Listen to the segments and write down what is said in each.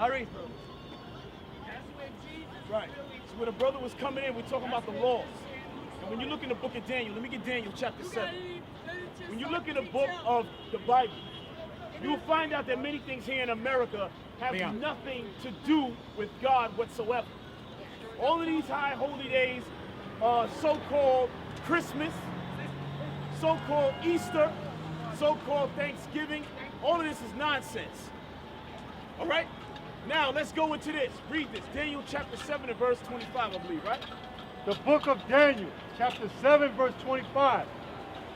I read. Right. So when a brother was coming in, we're talking about the laws. And when you look in the book of Daniel, let me get Daniel chapter 7. When you look in the book of the Bible, you will find out that many things here in America have nothing to do with God whatsoever. All of these high holy days, so-called Christmas, so-called Easter, so-called Thanksgiving, all of this is nonsense. All right? Now, let's go into this. Read this. Daniel chapter 7 and verse 25, I believe, right? The book of Daniel, chapter 7, verse 25.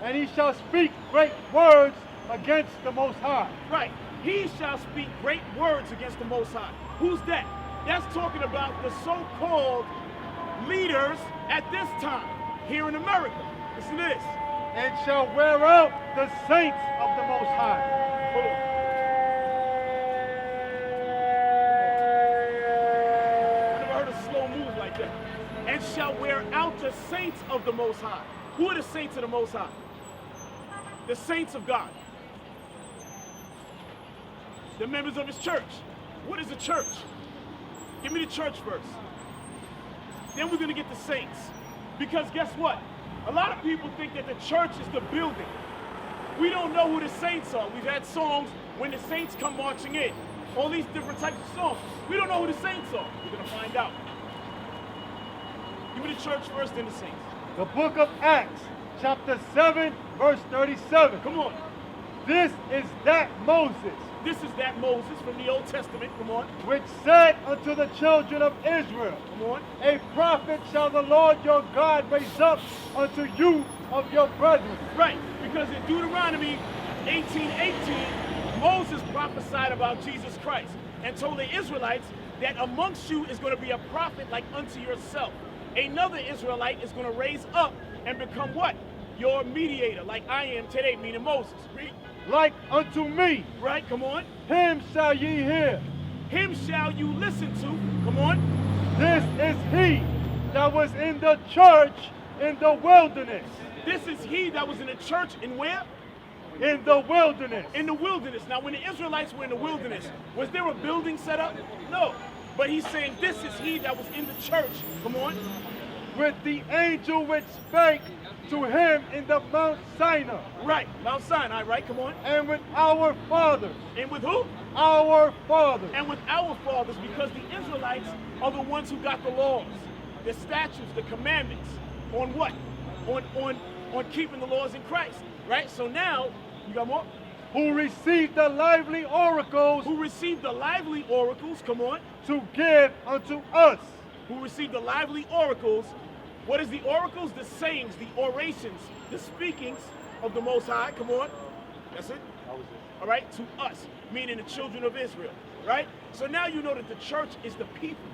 And he shall speak great words against the Most High. Right. He shall speak great words against the Most High. Who's that? That's talking about the so-called leaders at this time here in America. Listen to this. And shall wear out the saints of the Most High. Hold on. And shall wear out the saints of the Most High. Who are the saints of the Most High? The saints of God. The members of his church. What is a church? Give me the church first. Then we're going to get the saints. Because guess what? A lot of people think that the church is the building. We don't know who the saints are. We've had songs when the saints come marching in. All these different types of songs. We don't know who the saints are. We're going to find out. Give me the church first, then the saints. The book of Acts, chapter 7, verse 37. Come on. This is that Moses. This is that Moses from the Old Testament. Come on. Which said unto the children of Israel, come on. A prophet shall the Lord your God raise up unto you of your brethren. Right. Because in Deuteronomy 18:18, Moses prophesied about Jesus Christ and told the Israelites that amongst you is going to be a prophet like unto yourself. Another Israelite is going to raise up and become what? Your mediator, like I am today, meaning Moses. Read. Like unto me. Right, come on. Him shall ye hear. Him shall you listen to. Come on. This is he that was in the church in the wilderness. This is he that was in the church in where? In the wilderness. In the wilderness. Now, when the Israelites were in the wilderness, was there a building set up? No. But he's saying this is he that was in the church. Come on. With the angel which spake to him in the Mount Sinai. Right. Mount Sinai, right? Come on. And with our fathers. And with who? Our fathers. And with our fathers, because the Israelites are the ones who got the laws, the statutes, the commandments. On what? On keeping the laws in Christ. Right? So now, you got more? Who received the lively oracles. Who received the lively oracles, come on. To give unto us. Who received the lively oracles. What is the oracles? The sayings, the orations, the speakings of the Most High. Come on. That's it? That was it. All right? To us, meaning the children of Israel. Right? So now you know that the church is the people.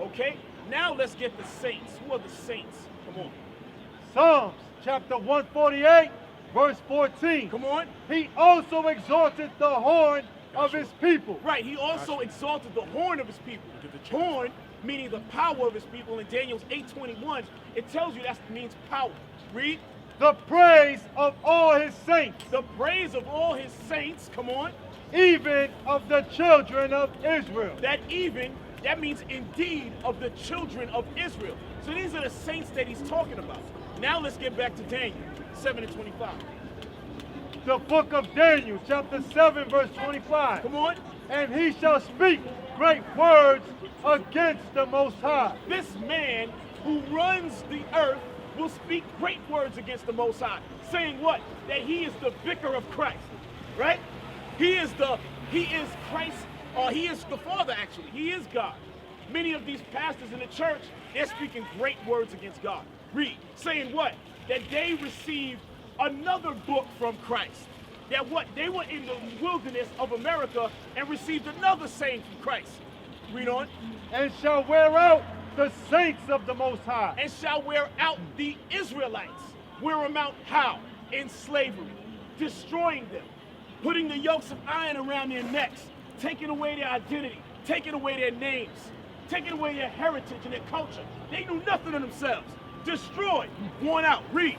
Okay? Now let's get the saints. Who are the saints? Come on. Psalms chapter 148. Verse 14. Come on. He also exalted the horn of his people. Right. He also exalted the horn of his people. Horn, meaning the power of his people. In Daniel's 8:21, it tells you that means power. Read. The praise of all his saints. The praise of all his saints. Come on. Even of the children of Israel. That means indeed of the children of Israel. So these are the saints that he's talking about. Now let's get back to Daniel 7 and 25. The book of Daniel, chapter 7, verse 25. Come on. And he shall speak great words against the Most High. This man who runs the earth will speak great words against the Most High, saying what? That he is the vicar of Christ, right? He is Christ, or he is the Father, actually. He is God. Many of these pastors in the church, they're speaking great words against God. Read, saying what? That they received another book from Christ. That what? They were in the wilderness of America and received another saying from Christ. Read on. And shall wear out the saints of the Most High. And shall wear out the Israelites. Wear them out how? In slavery. Destroying them. Putting the yokes of iron around their necks. Taking away their identity. Taking away their names. Taking away their heritage and their culture. They knew nothing of themselves. Destroyed. Worn out. Read.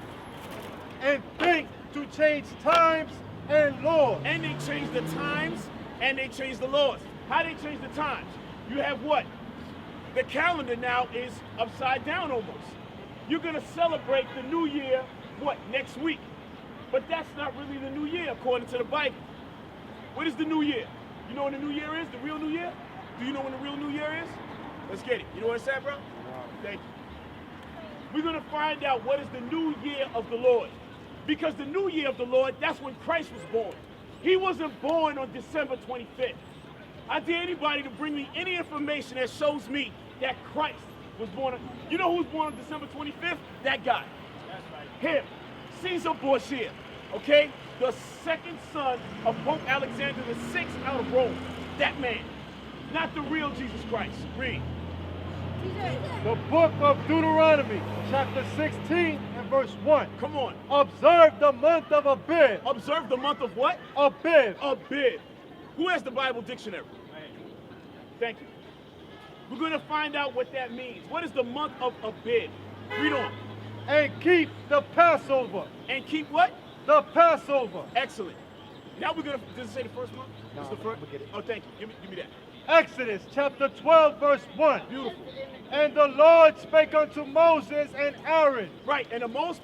And think to change times and laws. And they changed the times and they changed the laws. How they change the times? You have what? The calendar now is upside down almost. You're going to celebrate the new year, what, next week? But that's not really the new year according to the Bible. What is the new year? You know when the new year is? The real new year? Do you know when the real new year is? Let's get it. You know what I said, bro? Thank you. We're going to find out what is the new year of the Lord. Because the new year of the Lord, that's when Christ was born. He wasn't born on December 25th. I dare anybody to bring me any information that shows me that Christ was born on... You know who was born on December 25th? That guy. That's right. Him. Caesar Borgia. Okay? The second son of Pope Alexander VI out of Rome. That man. Not the real Jesus Christ. Read. The book of Deuteronomy, chapter 16 and verse 1. Come on. Observe the month of Abib. Observe the month of what? Abib. Abib. Who has the Bible dictionary? Thank you. We're going to find out what that means. What is the month of Abib? Read on. And keep the Passover. And keep what? The Passover. Excellent. Now we're going to... Does it say the first month? No, it's the first. we'll get it. Oh, thank you. Give me that. Exodus chapter 12 verse 1. Beautiful. And the Lord spake unto Moses and Aaron. Right, and the Lord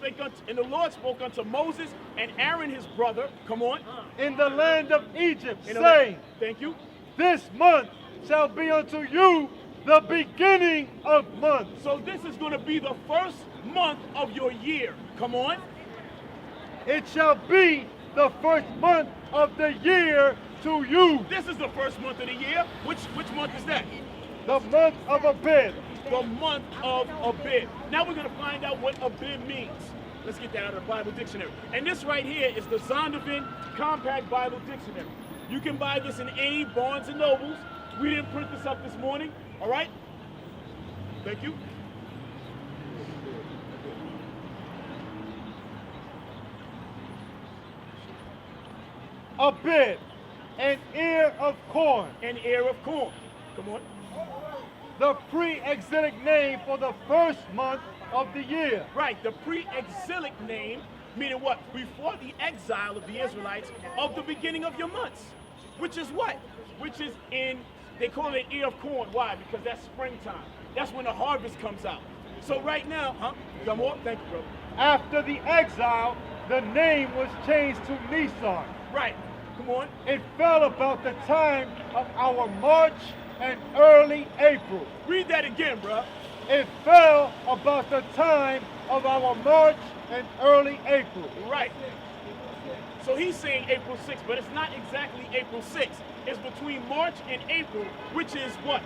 spoke unto Moses and Aaron his brother. Come on. In the land of Egypt, saying, thank you. This month shall be unto you the beginning of months. So this is going to be the first month of your year. Come on. It shall be the first month of the year to you. This is the first month of the year. Which month is that? The month of Abib. The month of Abib. Now we're going to find out what Abib means. Let's get that out of the Bible dictionary. And this right here is the Zondervan Compact Bible Dictionary. You can buy this in any Barnes & Nobles. We didn't print this up this morning. All right? Thank you. Abib, an ear of corn. An ear of corn. Come on. The pre-exilic name for the first month of the year. Right, the pre-exilic name, meaning what? Before the exile of the Israelites of the beginning of your months. Which is what? Which is they call it ear of corn. Why? Because that's springtime. That's when the harvest comes out. So right now, you got more? Thank you, bro. After the exile, the name was changed to Nisan. Right, come on. It fell about the time of our March and early April. Read that again, bro. It fell about the time of our March and early April. Right. So he's saying April 6th, but it's not exactly April 6th. It's between March and April, which is what?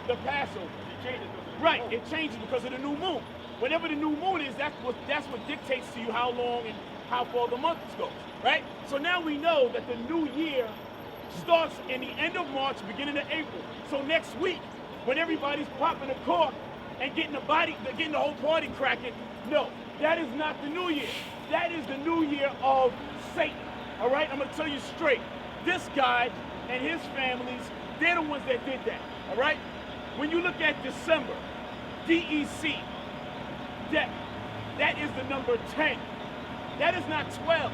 The Passover. It changes. Right, it changes because of the new moon. Whenever the new moon is, that's what dictates to you how long and how far the month goes, right? So now we know that the new year starts in the end of March, beginning of April. So next week, when everybody's popping a cork and getting the whole party cracking, no, that is not the new year. That is the new year of Satan. All right, I'm gonna tell you straight. This guy and his families, they're the ones that did that. All right. When you look at December, DEC, that is the number 10. That is not 12.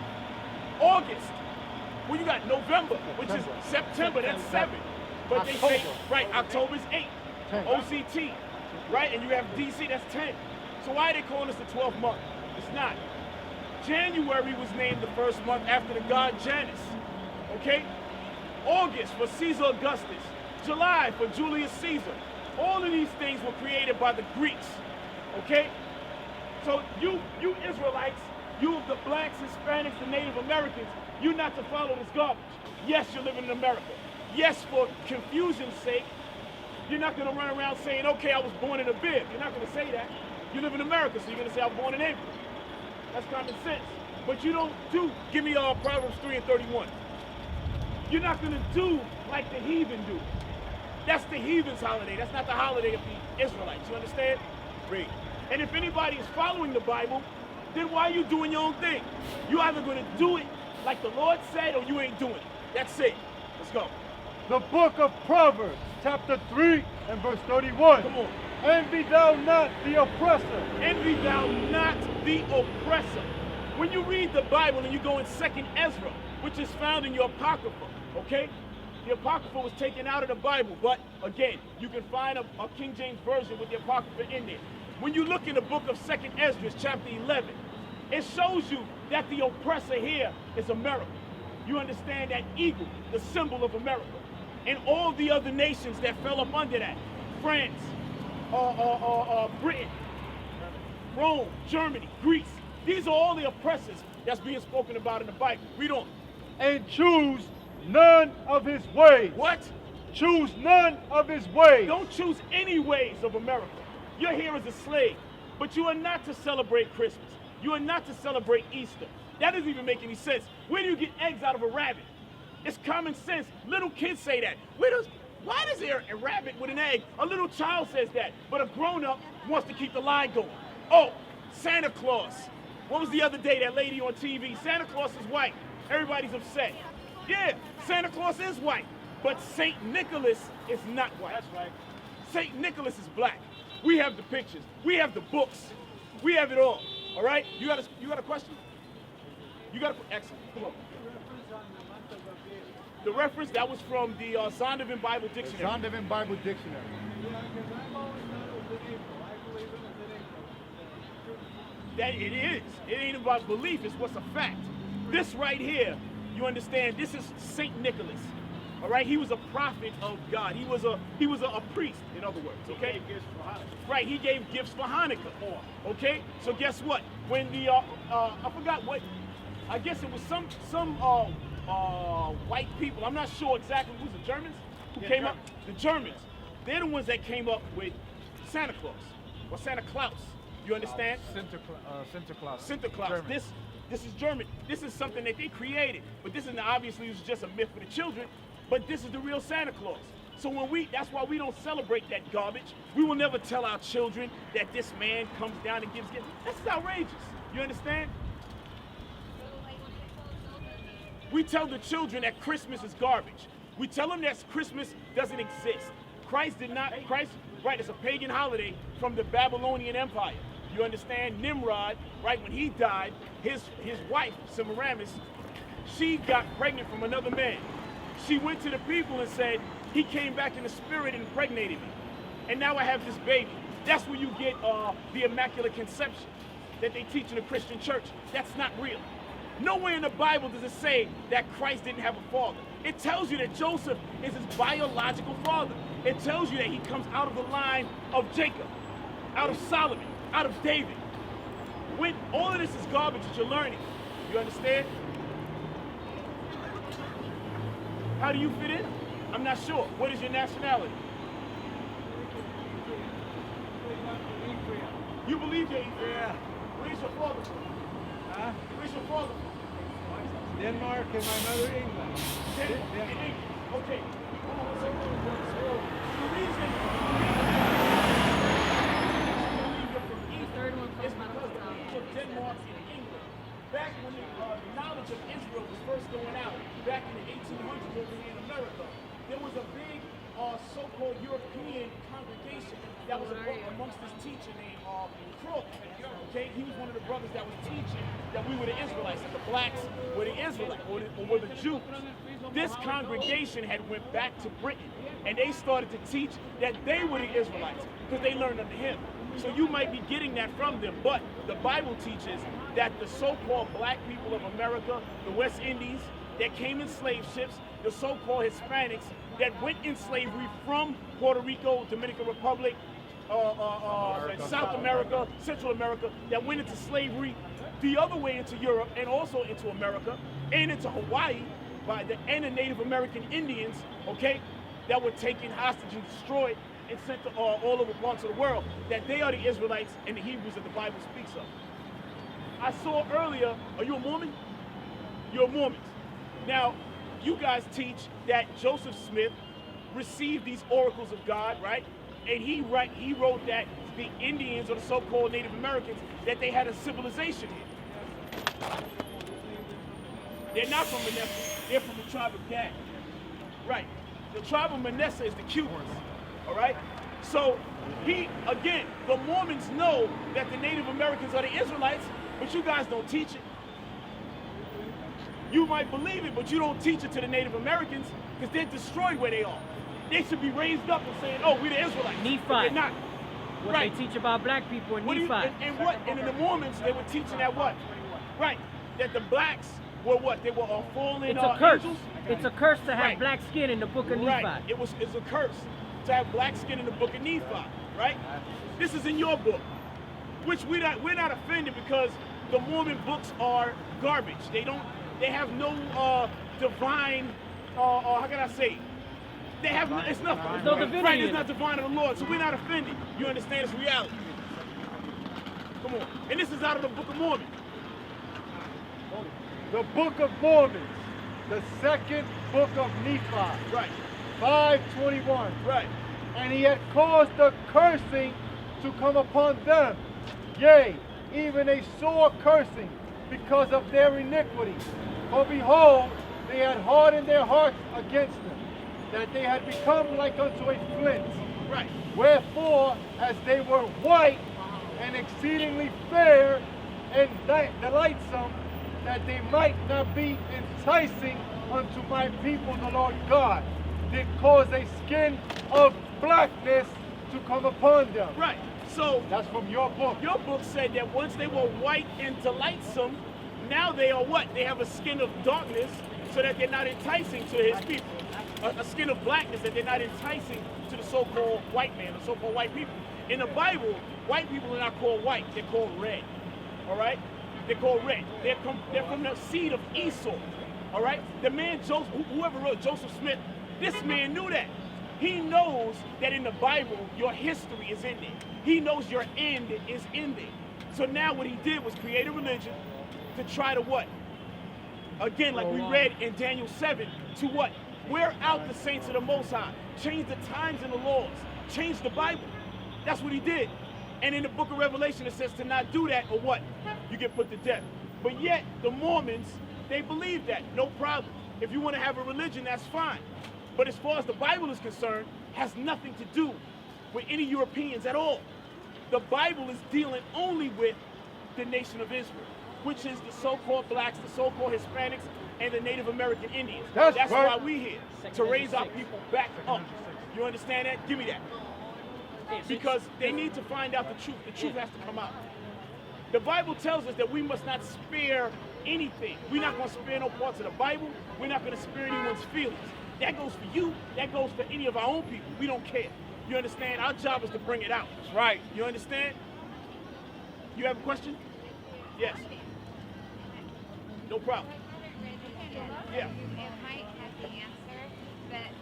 August. Well, you got November, which is September, that's 7. But they say, right, October's 8. 10. OCT, right? And you have DC, that's 10. So why are they calling this the 12th month? It's not. January was named the first month after the god Janus, okay? August for Caesar Augustus. July for Julius Caesar. All of these things were created by the Greeks, okay? So you Israelites, you the blacks, Hispanics, and Native Americans, you're not to follow this garbage. Yes, you're living in America. Yes, for confusion's sake, you're not going to run around saying, okay, I was born in a bib. You're not going to say that. You live in America, so you're going to say I was born in April. That's common sense. But you don't give me Proverbs 3 and 31. You're not going to do like the heathen do. That's the heathen's holiday. That's not the holiday of the Israelites. You understand? Read. And if anybody is following the Bible, then why are you doing your own thing? You're either going to do it like the Lord said or you ain't doing it. That's it. Let's go. The book of Proverbs, chapter 3 and verse 31. Come on. Envy thou not the oppressor. Envy thou not the oppressor. When you read the Bible and you go in 2nd Ezra, which is found in your Apocrypha, okay? The Apocrypha was taken out of the Bible, but again, you can find a King James version with the Apocrypha in there. When you look in the book of 2nd Esdras, chapter 11, it shows you that the oppressor here is America. You understand that eagle, the symbol of America, and all the other nations that fell up under that. France, Britain, Rome, Germany, Greece. These are all the oppressors that's being spoken about in the Bible. Read on. And choose none of his ways. What? Choose none of his ways. Don't choose any ways of America. You're here as a slave, but you are not to celebrate Christmas. You are not to celebrate Easter. That doesn't even make any sense. Where do you get eggs out of a rabbit? It's common sense. Little kids say that. Why is there a rabbit with an egg? A little child says that, but a grown-up wants to keep the lie going. Oh, Santa Claus. What was the other day, that lady on TV? Santa Claus is white. Everybody's upset. Yeah, Santa Claus is white, but St. Nicholas is not white. That's right. St. Nicholas is black. We have the pictures. We have the books. We have it all. All right? You got a question? You got a, excellent. Come on. The reference, that was from the Zondervan Bible Dictionary. Zondervan Bible Dictionary. That it is. It ain't about belief. It's what's a fact. This right here, you understand, this is St. Nicholas. All right? He was a prophet of God. He was a priest, in other words. Okay? He gave gifts for Hanukkah. Right, he gave gifts for Hanukkah. Okay? So guess what? When the, I forgot what, I guess it was some white people, I'm not sure exactly, who's the Germans? Who came up? The Germans. They're the ones that came up with Santa Claus, or Santa Claus. You understand? Sinterklaas. Sinterklaas. German. This is German. This is something that they created. But this is obviously just a myth for the children. But this is the real Santa Claus. So that's why we don't celebrate that garbage. We will never tell our children that this man comes down and gives gifts. This is outrageous. You understand? We tell the children that Christmas is garbage. We tell them that Christmas doesn't exist. Christ, right, it's a pagan holiday from the Babylonian Empire. You understand? Nimrod, right, when he died, his wife, Semiramis, she got pregnant from another man. She went to the people and said, he came back in the spirit and impregnated me. And now I have this baby. That's where you get the Immaculate Conception that they teach in the Christian church. That's not real. Nowhere in the Bible does it say that Christ didn't have a father. It tells you that Joseph is his biological father. It tells you that he comes out of the line of Jacob, out of Solomon, out of David. When all of this is garbage that you're learning, you understand? How do you fit in? I'm not sure. What is your nationality? You believe you're Ephraim? Yeah. Where's your father from? Huh? Where's your father from? Denmark and my mother England. England. Okay. Hold on one second. So, the reason you believe you're from Ephraim is because the people of Denmark and England, back when the knowledge of Israel was first going out, back in the 1800s over here in America, there was a big so-called European congregation that was amongst this teacher named Crook. Okay, he was one of the brothers that was teaching that we were the Israelites, that the blacks were the Israelites, or were the Jews. This congregation had went back to Britain, and they started to teach that they were the Israelites, because they learned under him. So you might be getting that from them, but the Bible teaches that the so-called black people of America, the West Indies, that came in slave ships, the so-called Hispanics that went in slavery from Puerto Rico, Dominican Republic, South America, Central America, that went into slavery the other way into Europe and also into America and into Hawaii and the Native American Indians, okay, that were taken hostage and destroyed and sent to all over parts of the world, that they are the Israelites and the Hebrews that the Bible speaks of. I saw earlier, are you a Mormon? You're a Mormon. Now, you guys teach that Joseph Smith received these oracles of God, right? And he wrote that the Indians, or the so-called Native Americans, that they had a civilization here. They're not from Manasseh, they're from the tribe of Gad. Right. The tribe of Manasseh is the Cubans. All right? So, again, the Mormons know that the Native Americans are the Israelites, but you guys don't teach it. You might believe it, but you don't teach it to the Native Americans because they're destroyed where they are. They should be raised up and saying, oh, we're the Israelites. Nephi. But they're not. What Right. they teach about black people in What do you- Nephi. and in the Mormons, they were teaching that what? Right. That the blacks were what? They were fallen It's a curse. angels? It's a curse to have Right. black skin in the book of Right. Nephi. It's a curse to have black skin in the book of Nephi, right? This is in your book, which we're not offended because the Mormon books are garbage. They have no divine, how can I say? They have it's nothing. There's no divinity Right, in it's it. not divine of the Lord, so we're not offended. You understand it's reality. Come on. And this is out of the Book of Mormon. The Book of Mormon, the second book of Nephi, Right, 5:21. right. And he had caused the cursing to come upon them, yea, even a sore cursing, because of their iniquity. For behold, they had hardened their hearts against them, that they had become like unto a flint. Right. Wherefore, as they were white and exceedingly fair and delightsome, that they might not be enticing unto my people, the Lord God, did cause a skin of blackness to come upon them. Right. So That's from your book. your book said that once they were white and delightsome, now they are what? They have a skin of darkness so that they're not enticing to his people. A skin of blackness that they're not enticing to the so-called white man, the so-called white people. In the Bible, white people are not called white, they're called red. All right? They're called red. They're from the seed of Esau. All right? The man Joseph, whoever wrote Joseph Smith, this man knew that. He knows that in the Bible, your history is in there. He knows your end is in there. So now what he did was create a religion to try to what? Again, like we read in Daniel 7, to what? Wear out the saints of the Most High. Change the times and the laws. Change the Bible. That's what he did. And in the book of Revelation, it says to not do that or what? You get put to death. But yet, the Mormons, they believe that. No problem. If you want to have a religion, that's fine. But as far as the Bible is concerned, has nothing to do with any Europeans at all. The Bible is dealing only with the nation of Israel, which is the so-called blacks, the so-called Hispanics, and the Native American Indians. That's why right. we're here, to raise our people back up. You understand that? Give me that. Because they need to find out the truth. The truth has to come out. The Bible tells us that we must not spare anything. We're not going to spare no parts of the Bible. We're not going to spare anyone's feelings. That goes for you. That goes for any of our own people. We don't care. You understand? Our job is to bring it out. Right. You understand? You have a question? Yes. No problem. Yeah. It might have the answer, but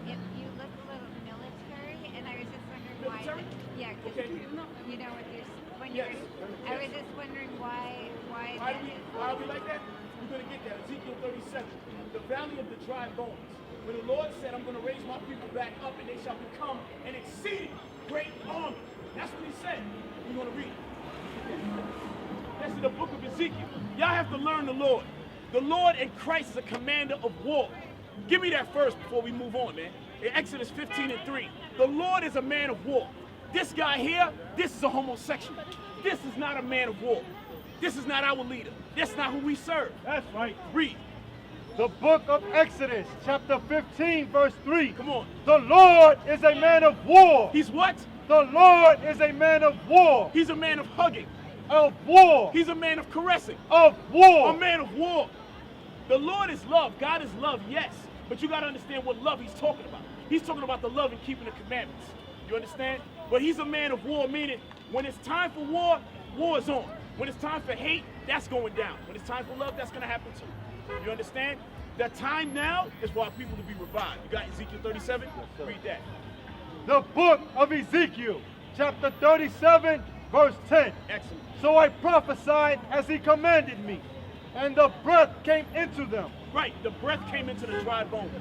if you look a little military, and I was just wondering Military? why. Yeah, 'cause Okay. you know what there's when Yes. you're. I was just wondering why Why that do we, is. why are we like that? We're going to get that. Ezekiel 37, the valley of the dry bones. When the Lord said, I'm going to raise my people back up and they shall become an exceeding great army. That's what he said. We're going to read. That's in the book of Ezekiel. Y'all have to learn the Lord. The Lord in Christ is a commander of war. Give me that first before we move on, man. In Exodus 15:3, the Lord is a man of war. This guy here, this is a homosexual. This is not a man of war. This is not our leader. That's not who we serve. That's right. Read. The book of Exodus, chapter 15, verse 3. Come on. The Lord is a man of war. He's what? The Lord is a man of war. He's a man of hugging. Of war. He's a man of caressing. Of war. A man of war. The Lord is love. God is love, yes. But you got to understand what love he's talking about. He's talking about the love and keeping the commandments. You understand? But he's a man of war, meaning when it's time for war, war is on. When it's time for hate, that's going down. When it's time for love, that's going to happen too. You understand? The time now is for our people to be revived. You got Ezekiel 37? Yes, read that. The book of Ezekiel, chapter 37, verse 10. Excellent. So I prophesied as he commanded me, and the breath came into them. Right, the breath came into the dry bones.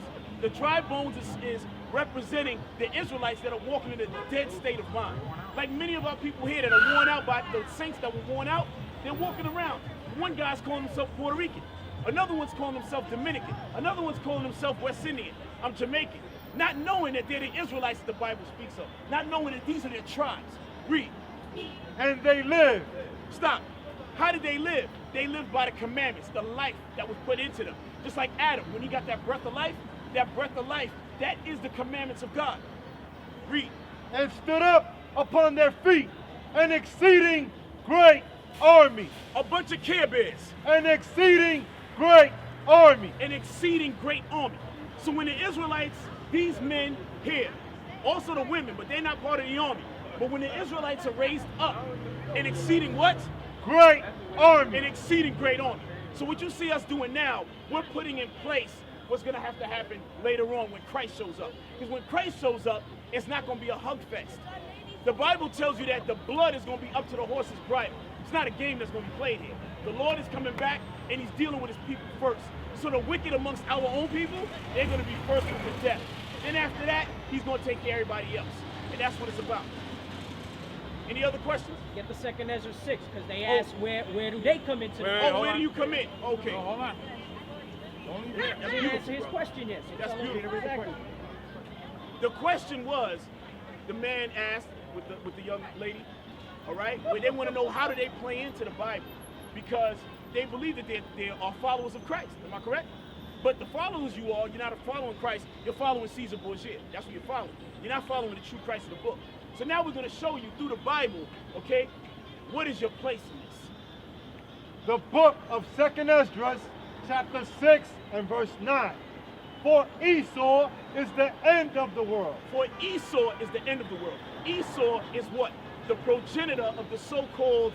The dry bones is representing the Israelites that are walking in a dead state of mind. Like many of our people here that are worn out by the saints that were worn out, they're walking around. One guy's calling himself Puerto Rican. Another one's calling himself Dominican. Another one's calling himself West Indian. I'm Jamaican. Not knowing that they're the Israelites that the Bible speaks of. Not knowing that these are their tribes. Read. And they lived. Stop. How did they live? They lived by the commandments, the life that was put into them. Just like Adam, when he got that breath of life, that is the commandments of God. Read. And stood up upon their feet, an exceeding great army. A bunch of Care Bears. An exceeding great army. An exceeding great army. So when the Israelites, these men here, also the women, but they're not part of the army. But when the Israelites are raised up, an exceeding what? Great army. An exceeding great army. So what you see us doing now, we're putting in place what's going to have to happen later on when Christ shows up. Because when Christ shows up, it's not going to be a hug fest. The Bible tells you that the blood is going to be up to the horse's bridle. It's not a game that's going to be played here. The Lord is coming back, and he's dealing with his people first. So the wicked amongst our own people, they're going to be first with the death. Then after that, he's going to take care of everybody else. And that's what it's about. Any other questions? Get the second Ezra 6, because they asked where do they come into the where do you come in? Okay. hold on. Yeah, that's He didn't answer his beautiful, bro. question yet. So That's tell him beautiful. exactly. The question was, the man asked with the young lady, all right, where they want to know how do they play into the Bible, because they believe that they are followers of Christ. Am I correct? But the followers you're not following Christ. You're following Caesar Borgia. That's what you're following. You're not following the true Christ of the book. So now we're going to show you through the Bible, okay, what is your place in this? The book of 2nd Esdras, chapter 6 and verse 9. For Esau is the end of the world. For Esau is the end of the world. Esau is what? The progenitor of the so-called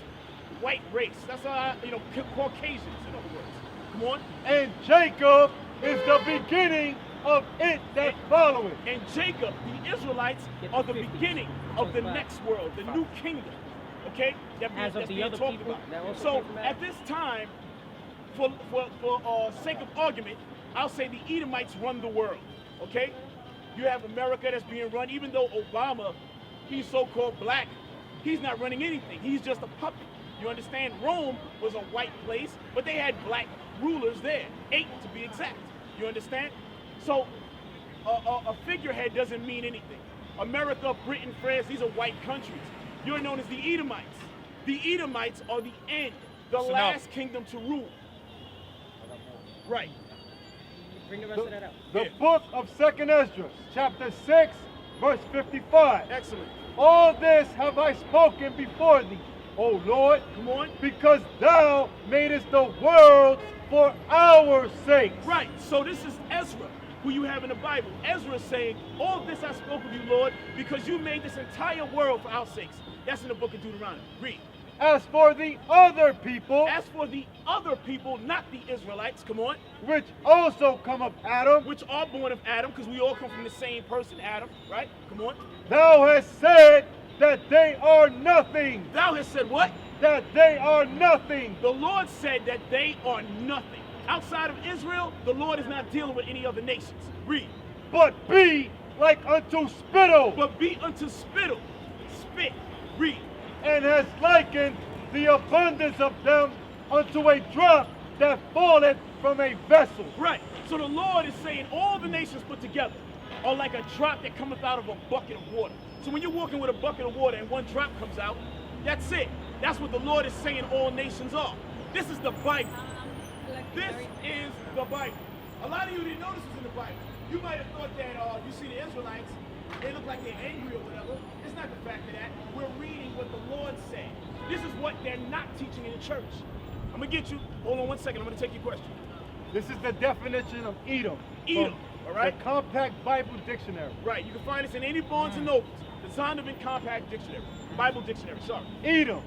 white race. That's Caucasians, in other words. Come on. And Jacob is the beginning of it that followeth. And Jacob, the Israelites, are the beginning of the next world, the new kingdom. Okay? As of the other talked people about. that also So came from at this time, for sake of argument, I'll say the Edomites run the world. Okay? You have America that's being run, even though Obama, he's so-called black, he's not running anything. He's just a puppet. You understand? Rome was a white place, but they had black rulers there, 8 to be exact. You understand? So a figurehead doesn't mean anything. America, Britain, France, these are white countries. You're known as the Edomites. The Edomites are the end, the last kingdom to rule. Right. Bring the rest of that out. The book of 2nd Esdras, chapter 6, verse 55. Excellent. All this have I spoken before thee, O Lord, Come on. because thou madest the world for our sakes. Right. So this is Ezra, who you have in the Bible. Ezra is saying, all this I spoke of you, Lord, because you made this entire world for our sakes. That's in the book of Deuteronomy. Read. As for the other people, As for the other people, not the Israelites, come on, which also come of Adam, which are born of Adam, because we all come from the same person, Adam, right? Come on. thou hast said that they are nothing. Thou hast said what? That they are nothing. The Lord said that they are nothing. Outside of Israel, the Lord is not dealing with any other nations. Read. But be like unto spittle, But be unto spittle. Spit. Read. and has likened the abundance of them unto a drop that falleth from a vessel. Right. So the Lord is saying all the nations put together are like a drop that cometh out of a bucket of water. So when you're walking with a bucket of water and one drop comes out, that's it. That's what the Lord is saying all nations are. This is the Bible. This is the Bible. A lot of you didn't know this was in the Bible. You might have thought that you see the Israelites, they look like they're angry or whatever. It's not the fact of that. We're reading what the Lord said. This is what they're not teaching in the church. I'm going to get you. Hold on one second. I'm going to take your question. This is the definition of Edom. Edom, from all right? The Compact Bible Dictionary. Right. You can find this in any Barnes and Nobles. The Zondervan Compact Dictionary. Bible Dictionary. Sorry. Edom,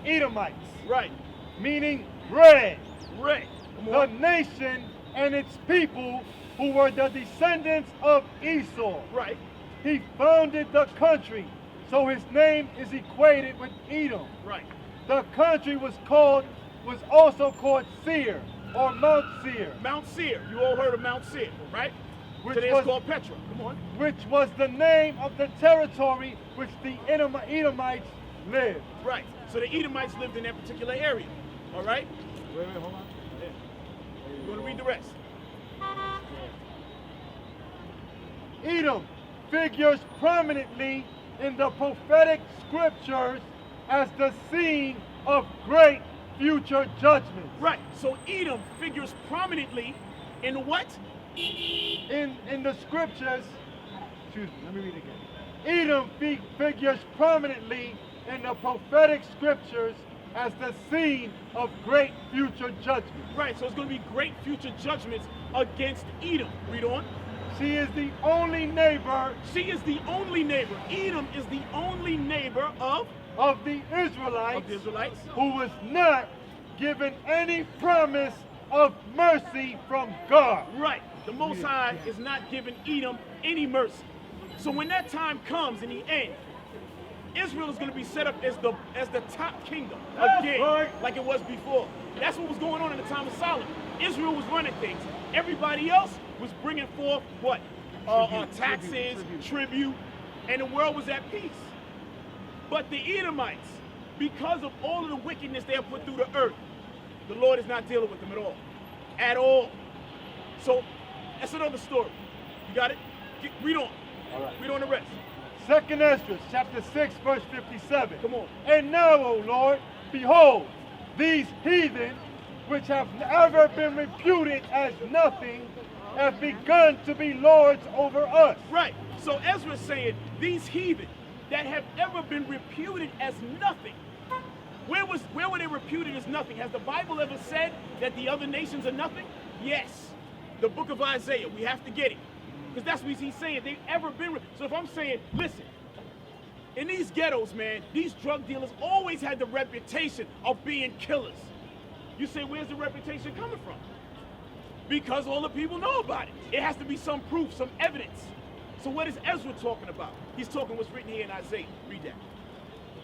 Edomites, Right. meaning red. Red. Come The on. nation and its people who were the descendants of Esau. Right. He founded the country, so his name is equated with Edom. Right. The country was also called Seir, or Mount Seir, Mount Seir. You all heard of Mount Seir, right? Which Today was- it's called Petra. Come on. which was the name of the territory which the Edomites lived. Right. So the Edomites lived in that particular area. All right? Wait, hold on. You want to read the rest? Edom figures prominently in the prophetic scriptures as the scene of great future judgments. Right. So Edom figures prominently in what? In the scriptures, excuse me, let me read again. Edom figures prominently in the prophetic scriptures as the scene of great future judgment. Right. So it's going to be great future judgments against Edom. Read on. She is the only neighbor. She is the only neighbor. Edom is the only neighbor of The Israelites, Israelites. who was not given any promise of mercy from God. Right. The Most High is not giving Edom any mercy. So when that time comes in the end, Israel is going to be set up as the top kingdom again, right. like it was before. That's what was going on in the time of Solomon. Israel was running things. Everybody else was bringing forth what? Taxes, tribute, and the world was at peace. But the Edomites, because of all of the wickedness they have put through the earth, the Lord is not dealing with them at all. At all. So that's another story. You got it? Read on. All right. Read on the rest. 2nd Ezra, chapter 6, verse 57. Come on. And now, O Lord, behold, these heathen, which have ever been reputed as nothing, have begun to be lords over us. Right. So Ezra's saying these heathen that have ever been reputed as nothing. Where were they reputed as nothing? Has the Bible ever said that the other nations are nothing? Yes. The book of Isaiah, we have to get it. Because that's what he's saying. They've ever been. So if I'm saying, listen, in these ghettos, man, these drug dealers always had the reputation of being killers. You say, where's the reputation coming from? Because all the people know about it. It has to be some proof, some evidence. So what is Ezra talking about? He's talking what's written here in Isaiah. Read that.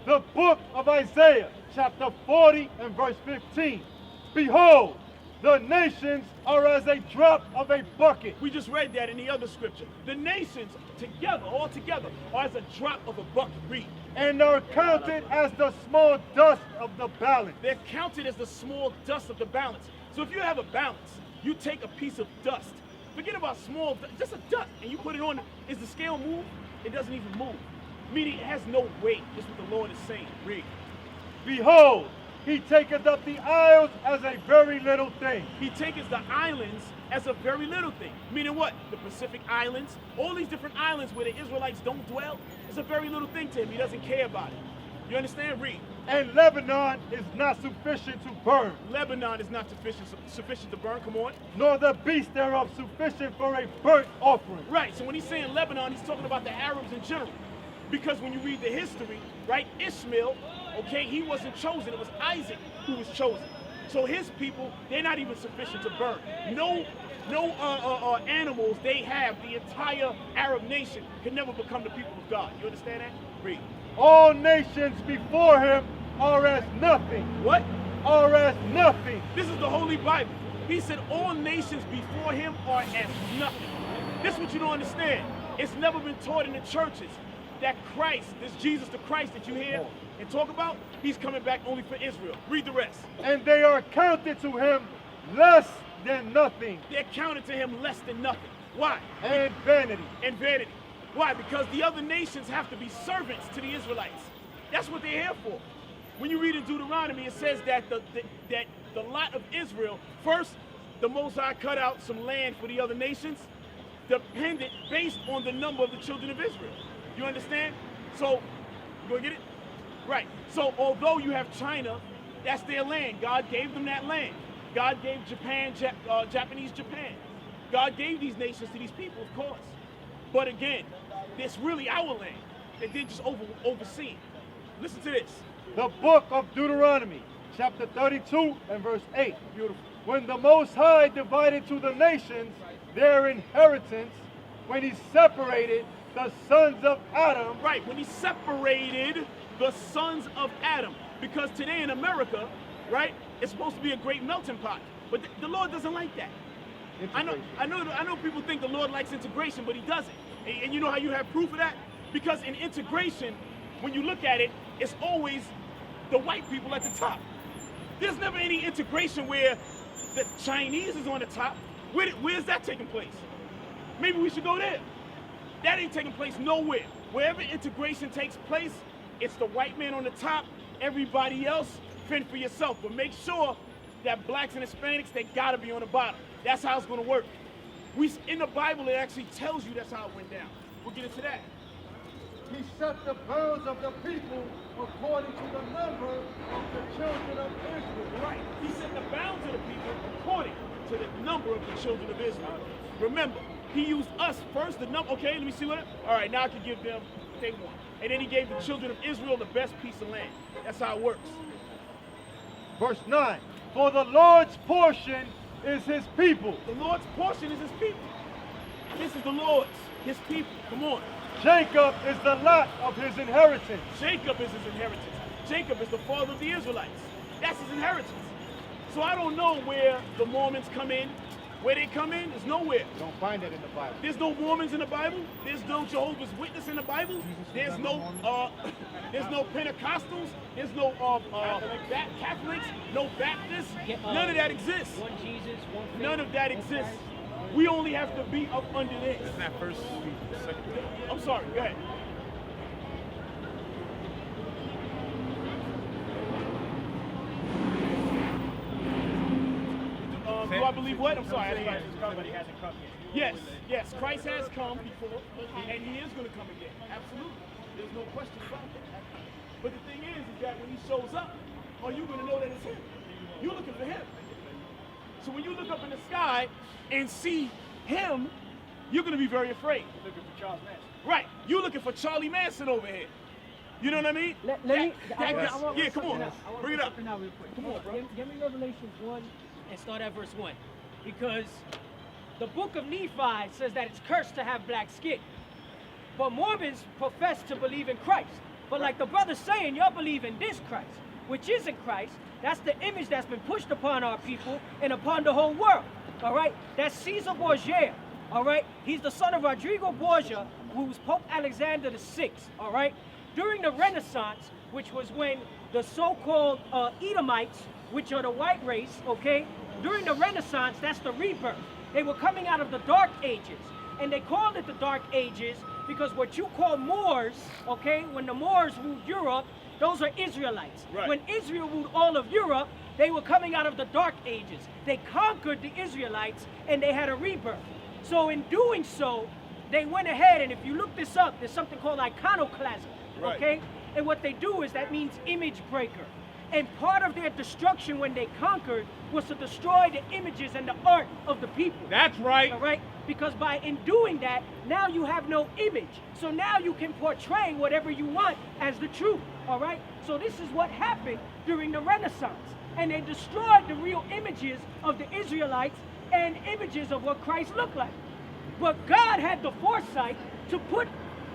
The book of Isaiah, chapter 40 and verse 15. Behold, the nations are as a drop of a bucket. We just read that in the other scripture. The nations together, all together, are as a drop of a bucket. Read. And are counted as the small dust of the balance. They're counted as the small dust of the balance. So if you have a balance, you take a piece of dust. Forget about small, just a dust, and you put it on. Is the scale move? It doesn't even move. Meaning it has no weight. That's what the Lord is saying. Read. Behold, he taketh up the isles as a very little thing. He taketh the islands as a very little thing. Meaning what? The Pacific Islands, all these different islands where the Israelites don't dwell, it's a very little thing to him. He doesn't care about it. You understand? Read. And Lebanon is not sufficient to burn, Lebanon is not sufficient to burn. Come on. nor the beast thereof sufficient for a burnt offering. Right. So when he's saying Lebanon, he's talking about the Arabs in general. Because when you read the history, right, Ishmael, okay, he wasn't chosen. It was Isaac who was chosen. So his people, they're not even sufficient to burn. No animals they have, the entire Arab nation can never become the people of God. You understand that? Read. All nations before him are as nothing. What? Are as nothing. This is the Holy Bible. He said all nations before him are as nothing. This is what you don't understand. It's never been taught in the churches that Christ, this Jesus the Christ that you hear and talk about, he's coming back only for Israel. Read the rest. And they are counted to him less than nothing. They're counted to him less than nothing. Why? And vanity. And vanity. Why? Because the other nations have to be servants to the Israelites. That's what they're here for. When you read in Deuteronomy, it says that the lot of Israel, first, the Most High cut out some land for the other nations, dependent based on the number of the children of Israel. You understand? So, you gonna get it? Right. So, although you have China, that's their land. God gave them that land. God gave Japan, Japanese Japan. God gave these nations to these people, of course. But again, it's really our land that they're just overseeing. Listen to this. The book of Deuteronomy, chapter 32 and verse 8. Beautiful. When the Most High divided to the nations their inheritance, when he separated the sons of Adam. Right, when he separated the sons of Adam. Because today in America, right, it's supposed to be a great melting pot. But the Lord doesn't like that. I know people think the Lord likes integration, but he doesn't. And you know how you have proof of that? Because in integration, when you look at it, it's always the white people at the top. There's never any integration where the Chinese is on the top. Where's that taking place? Maybe we should go there. That ain't taking place nowhere. Wherever integration takes place, it's the white man on the top. Everybody else fend for yourself. But make sure that blacks and Hispanics, they gotta be on the bottom. That's how it's gonna work. In the Bible, it actually tells you that's how it went down. We'll get into that. He set the bounds of the people according to the number of the children of Israel. Right. He set the bounds of the people according to the number of the children of Israel. Remember, he used us first, the number. Okay, let me see what. All right, now I can give them what they want. And then he gave the children of Israel the best piece of land. That's how it works. Verse 9. For the Lord's portion is his people. The Lord's portion is his people. This is the Lord's, his people. Come on. Jacob is the lot of his inheritance. Jacob is his inheritance. Jacob is the father of the Israelites. That's his inheritance. So I don't know where the Mormons come in. Where they come in is nowhere. You don't find that in the Bible. There's no Mormons in the Bible. There's no Jehovah's Witness in the Bible. There's no Pentecostals. There's no Catholics. No Baptists. None of that exists. One Jesus, one faith. None of that exists. We only have to be up under this. Isn't that first, second? I'm sorry. Go ahead. Do I believe what? I'm sorry. Somebody hasn't come yet. Yes, Christ has come before, and he is going to come again. Absolutely. There's no question about that. But the thing is that when he shows up, are you going to know that it's him? You're looking for him. So when you look up in the sky and see him, you're going to be very afraid. Looking for Charles Manson. Right. You're looking for Charlie Manson over here. You know what I mean? Yeah, come on. Bring it up. Real quick. Come on, bro. Give me Revelation 1 and start at verse 1. Because the book of Nephi says that it's cursed to have black skin. But Mormons profess to believe in Christ. But like the brother's saying, y'all believe in this Christ, which isn't Christ. That's the image that's been pushed upon our people and upon the whole world. All right? That's Caesar Borgia. All right? He's the son of Rodrigo Borgia, who was Pope Alexander VI. All right? During the Renaissance, which was when the so-called Edomites, which are the white race, okay? During the Renaissance, that's the rebirth. They were coming out of the Dark Ages. And they called it the Dark Ages because what you call Moors, okay, when the Moors ruled Europe, those are Israelites. Right. When Israel ruled all of Europe, they were coming out of the Dark Ages. They conquered the Israelites and they had a rebirth. So in doing so, they went ahead, and if you look this up, there's something called iconoclasm, Right. okay? And what they do is that means image breaker. And part of their destruction when they conquered was to destroy the images and the art of the people. That's right. All right? Because in doing that, now you have no image. So now you can portray whatever you want as the truth. All right? So this is what happened during the Renaissance. And they destroyed the real images of the Israelites and images of what Christ looked like. But God had the foresight to put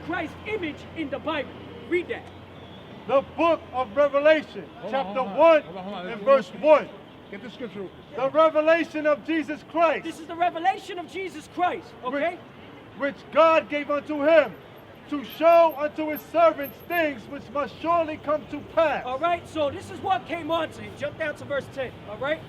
Christ's image in the Bible. Read that. The book of Revelation, chapter 1 and verse 1. Get the scripture. The revelation of Jesus Christ, This is the revelation of Jesus Christ, okay? which God gave unto him, to show unto his servants things which must surely come to pass. All right, so this is what came on to him. Jump down to verse 10, all right?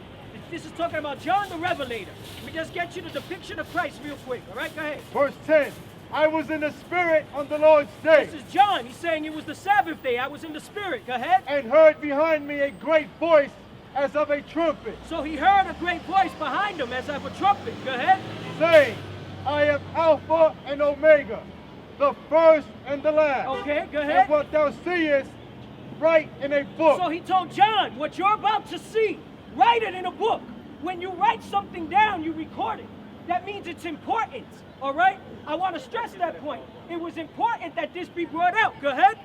This is talking about John the Revelator. Let me just get you the depiction of Christ real quick, all right? Go ahead. Verse 10. I was in the Spirit on the Lord's day, This is John. He's saying it was the Sabbath day. I was in the Spirit. Go ahead. and heard behind me a great voice as of a trumpet, So he heard a great voice behind him as of a trumpet. Go ahead. saying, I am Alpha and Omega, the first and the last. Okay, go And ahead. what thou seest, write in a book. So he told John, what you're about to see, write it in a book. When you write something down, you record it. That means it's important, all right? I want to stress that point. It was important that this be brought out. Go ahead.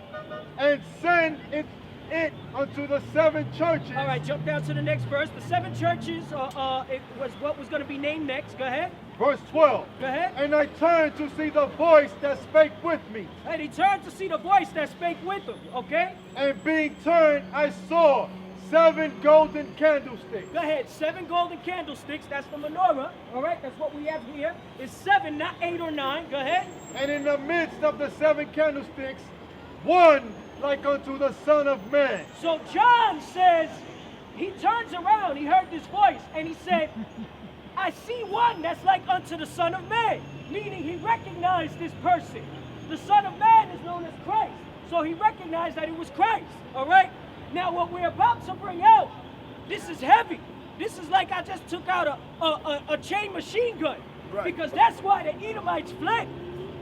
And send it unto the 7 churches. All right, jump down to the next verse. The 7 churches it was what was going to be named next. Go ahead. Verse 12. Go ahead. And I turned to see the voice that spake with me. And he turned to see the voice that spake with him, okay? And being turned, I saw 7 golden candlesticks. Go ahead, 7 golden candlesticks. That's the menorah, all right? That's what we have here. It's 7, not 8 or 9. Go ahead. And in the midst of the 7 candlesticks, one like unto the Son of Man. So John says, he turns around, he heard this voice, and he said, I see one that's like unto the Son of Man, meaning he recognized this person. The Son of Man is known as Christ, so he recognized that it was Christ, all right? Now what we're about to bring out, this is heavy. This is like I just took out a chain machine gun. Right. Because that's why the Edomites fled.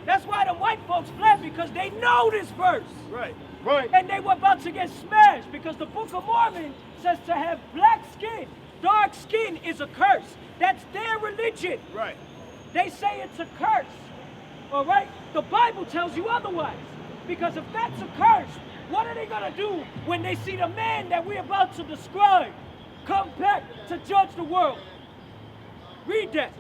That's why the white folks fled, because they know this verse. Right. Right. And they were about to get smashed because the Book of Mormon says to have black skin, dark skin is a curse. That's their religion. Right. They say it's a curse. All right? The Bible tells you otherwise. Because if that's a curse, what are they going to do when they see the man that we're about to describe come back to judge the world? Read that.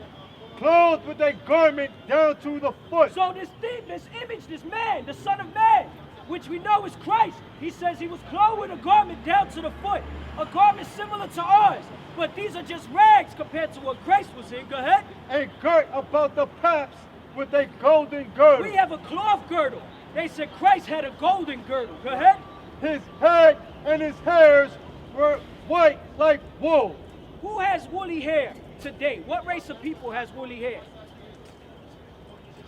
Clothed with a garment down to the foot. So this thing, this image, this man, the Son of Man, which we know is Christ, he says he was clothed with a garment down to the foot. A garment similar to ours. But these are just rags compared to what Christ was in. Go ahead. And girt about the paps with a golden girdle. We have a cloth girdle. They said Christ had a golden girdle. Go ahead. His head and his hairs were white like wool. Who has woolly hair today? What race of people has woolly hair?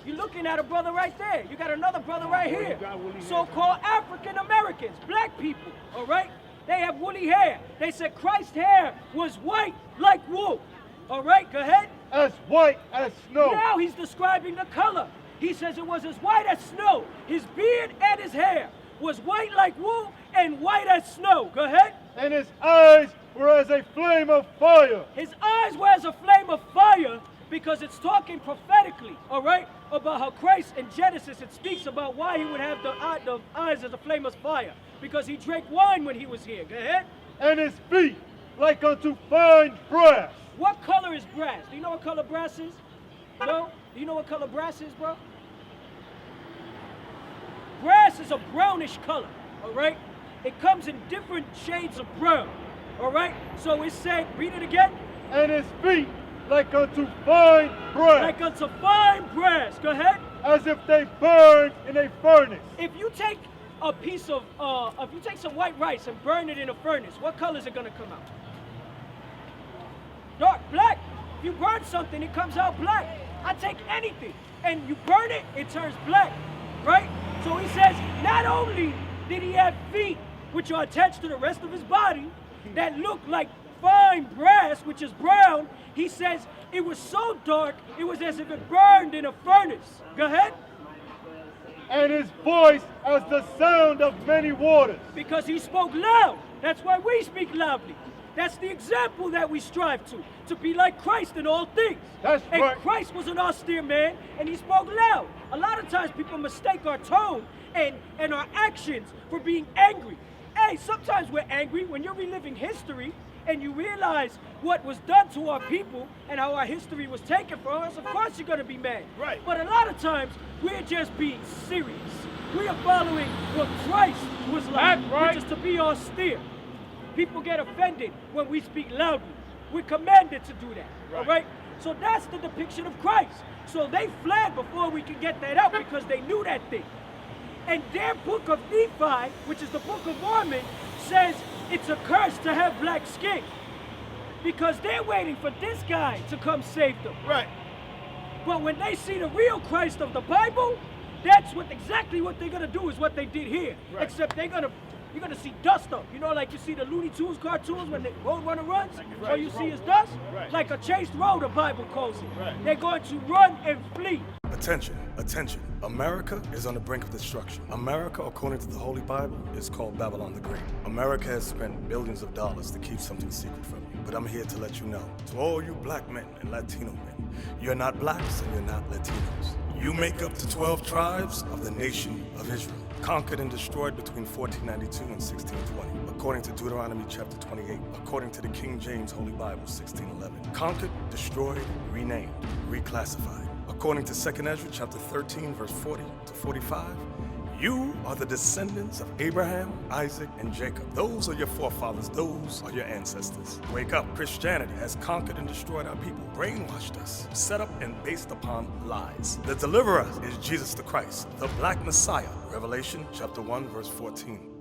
You're looking at a brother right there. You got another brother right here. So-called African Americans, black people, all right? They have woolly hair. They said Christ's hair was white like wool. All right, go ahead. As white as snow. Now he's describing the color. He says it was as white as snow. His beard and his hair was white like wool and white as snow. Go ahead. And his eyes were as a flame of fire. His eyes were as a flame of fire because it's talking prophetically, all right, about how Christ in Genesis, it speaks about why he would have the eyes as a flame of fire, because he drank wine when he was here. Go ahead. And his feet like unto fine brass. What color is brass? Do you know what color brass is? No? Do you know what color brass is, bro? Brass is a brownish color, all right? It comes in different shades of brown, all right? So it said, read it again. And his feet like unto fine brass. Like unto fine brass. Go ahead. As if they burned in a furnace. If you take a piece of, if you take some white rice and burn it in a furnace, what color is it gonna come out? Dark, black. If you burn something, it comes out black. I take anything and you burn it, it turns black, right? So he says, not only did he have feet which are attached to the rest of his body that look like fine brass, which is brown, he says it was so dark, it was as if it burned in a furnace. Go ahead. And his voice as the sound of many waters. Because he spoke loud. That's why we speak loudly. That's the example that we strive to be like Christ in all things. That's and right. Christ was an austere man, and he spoke loud. A lot of times people mistake our tone and our actions for being angry. Hey, sometimes we're angry when you're reliving history and you realize what was done to our people and how our history was taken from us. Of course you're going to be mad. Right. But a lot of times we're just being serious. We are following what Christ was like, That's right. which is to be austere. People get offended when we speak loudly. We're commanded to do that, all right? So that's the depiction of Christ. So they fled before we could get that out because they knew that thing. And their book of Nephi, which is the book of Mormon, says it's a curse to have black skin because they're waiting for this guy to come save them. Right. But when they see the real Christ of the Bible, that's exactly what they're gonna do is what they did here. Right. Except you're gonna see dust up. You know, like you see the Looney Tunes cartoons when the Roadrunner runs? Right. All you see is dust? Right. Like a chased road, the Bible calls it. Right. They're going to run and flee. Attention, attention. America is on the brink of destruction. America, according to the Holy Bible, is called Babylon the Great. America has spent billions of dollars to keep something secret from you. But I'm here to let you know, to all you black men and Latino men, you're not blacks and you're not Latinos. You make up the 12 tribes of the nation of Israel, conquered and destroyed between 1492 and 1620, according to Deuteronomy chapter 28, according to the King James Holy Bible 1611. Conquered, destroyed, renamed, reclassified. According to 2nd Ezra chapter 13, verse 40 to 45, you are the descendants of Abraham, Isaac, and Jacob. Those are your forefathers. Those are your ancestors. Wake up. Christianity has conquered and destroyed our people, brainwashed us, set up and based upon lies. The deliverer is Jesus the Christ, the Black Messiah. Revelation chapter 1, verse 14.